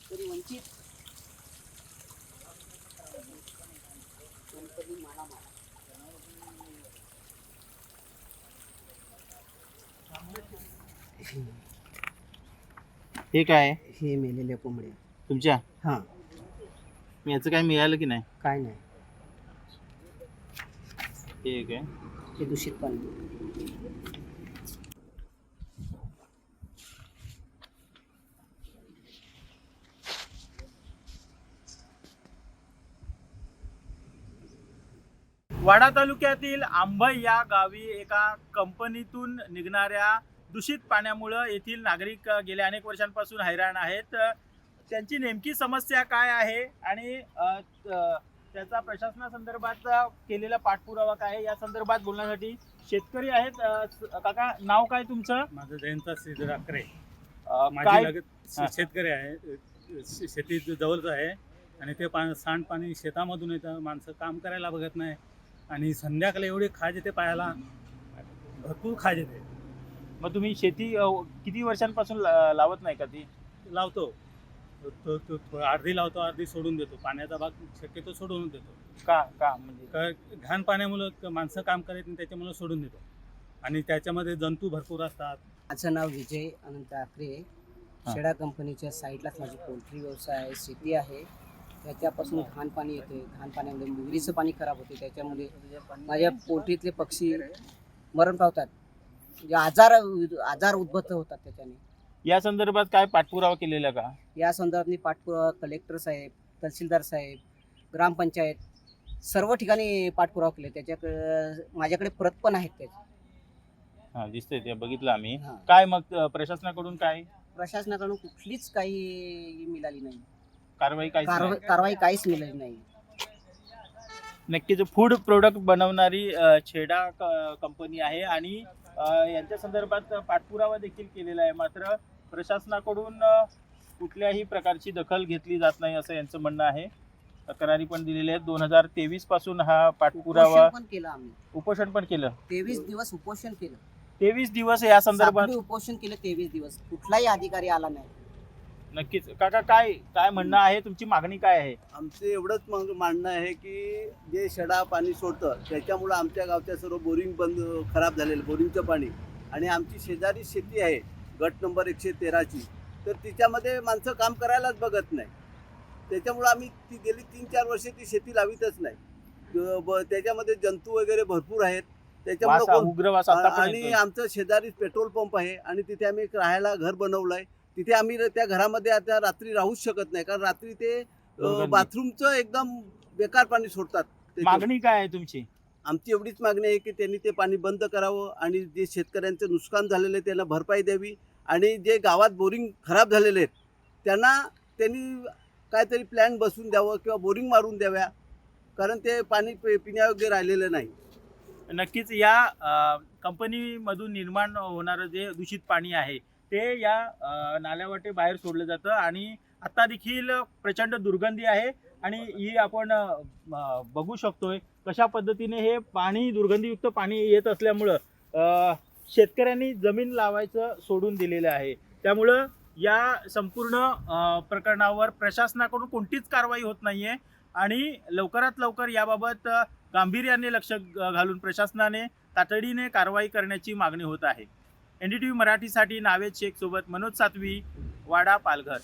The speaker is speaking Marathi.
शेतकरी वंचित गणपती माला माला हे काय आहे? हे मेलेल्या कोंबड्या तुमच्या हां मी याचं काय मिळालं की नाही? काय नाही हे काय हे दूषित पाणी वाडा तालुक्यातील आंबई या गावी एका कंपनीतून निघणाऱ्या दूषित पाण्यामुळं येथील नागरिक गेल्या अनेक वर्षांपासून हैराण आहेत. त्यांची नेमकी समस्या काय आहे आणि त्याचा प्रशासनासंदर्भात केलेला पाठपुरावा काय आहे या संदर्भात बोलण्यासाठी शेतकरी आहेत. काका, नाव काय तुमचं? माझं जयंत श्रीधर अकरे. काय माझी लगत शेतकरी आहे, शेती जवळच आहे आणि ते सांडपाणी शेतामधून येतं. माणसं काम करायला बघत नाही आणि संध्याकाळी एवढी खाज येते पायाला, भरपूर खाज येते. मग तुम्ही शेती किती वर्षांपासून लावत नाही का? ती लावतो तो अर्धी लावतो, अर्धी सोडून देतो. पाण्याचा भाग शक्यतो सोडून देतो. का का म्हणजे घाण पाण्यामुळं माणसं काम करत नाही, त्याच्यामुळे सोडून देतो. आणि त्याच्यामध्ये जंतू भरपूर असतात. माझं नाव विजय अनंत आकरे. शेडा कंपनीच्या साईडलाच माझी पोल्ट्री व्यवसाय आहे, शेती आहे. त्याच्यापासून घाण पाणी येते. घाण पाण्यामुळे विहिरीचं पाणी खराब होते. त्याच्यामुळे माझ्या पोल्ट्रीतले पक्षी मरण पावतात. म्हणजे आजार उद्भवत होतात त्याच्याने. या संदर्भात काय पाठपुरावा केलेला का? या संदर्भात पाठपुरावा कलेक्टर साहेब, तहसीलदार साहेब, ग्रामपंचायत सर्व ठिकाणी पाठपुरावा केले. त्याच्याकडे माझ्याकडे प्रत पण आहेत त्याची. हा, दिसतंय ते, बघितलं आम्ही. हां. काय मग प्रशासनाकडून काय प्रशासनाकडून कुठलीच काही मिळाली नाही. कारवाई काय? कारवाई काहीच मिळाली नाही. नक्कीच फूड प्रोडक्ट बनवणारी छेडा कंपनी आहे आणि यांच्या संदर्भात पाठपुरावा देखील केलेला आहे. मात्र प्रशासनाकडून कुठल्याही प्रकारची दखल घेतली जात नाही असं यांचं म्हणणं आहे. तक्रारी पण दिलेली आहेत. 2023 पासून हा पाठपुरावा उपोषण पण केलं आम्ही. उपोषण पण केलं. 23 दिवस उपोषण केलं. 23 दिवस या संदर्भात साखळी उपोषण केलं 23 दिवस. कुठलाही अधिकारी आला नाही. नक्कीच. काका, काय काय म्हणणं आहे? तुमची मागणी काय आहे? आमचं एवढंच म्हणणं आहे की जे शेडा पाणी सोडतं त्याच्यामुळं आमच्या गावच्या सर्व बोरिंग बंद खराब झालेलं, बोरिंगचं पाणी. आणि आमची शेजारी शेती आहे गट नंबर 113ची, तर तिच्यामध्ये माणसं काम करायलाच बघत नाही. त्याच्यामुळं आम्ही ती गेली 3-4 वर्ष ती शेती लावितच नाही. त्याच्यामध्ये जंतू वगैरे भरपूर आहेत. त्याच्यामुळं उग्रवास आता पण आणि आमचं शेजारी पेट्रोल पंप आहे आणि तिथे आम्ही एक राहायला घर बनवलं आहे. तिथे आम्ही त्या घरामध्ये आता रात्री राहूच शकत नाही, कारण रात्री ते बाथरूमचं एकदम बेकार पाणी सोडतात. मागणी काय आहे तुमची? आमची एवढीच मागणी आहे की त्यांनी ते पाणी बंद करावं आणि जे शेतकऱ्यांचं नुकसान झालेलं आहे त्यांना भरपाई द्यावी. आणि जे गावात बोरिंग खराब झालेले आहेत त्यांनी काहीतरी प्लॅन बसवून द्यावं किंवा बोरिंग मारून द्याव्या, कारण ते पाणी पिण्यायोग्य राहिलेलं नाही. नक्कीच या कंपनीमधून निर्माण होणारं जे दूषित पाणी आहे ते या नाल्यावाटे बाहेर सोडलं जातं आणि आता देखील प्रचंड दुर्गंधी आहे. आणि ही आपण बघू शकतोय कशा पद्धतीने हे पाणी, दुर्गंधीयुक्त पाणी येत असल्यामुळं शेतकऱ्यांनी जमीन लावायचं सोडून दिलेलं आहे. त्यामुळं या संपूर्ण प्रकरणावर प्रशासनाकडून कोणतीच कारवाई होत नाही आहे आणि लवकरात लवकर याबाबत गांभीर्याने लक्ष घालून प्रशासनाने तातडीने कारवाई करण्याची मागणी होत आहे. NDTV मराठीसाठी नावेद शेख सोबत मनोज सातवी, वाडा, पालघर.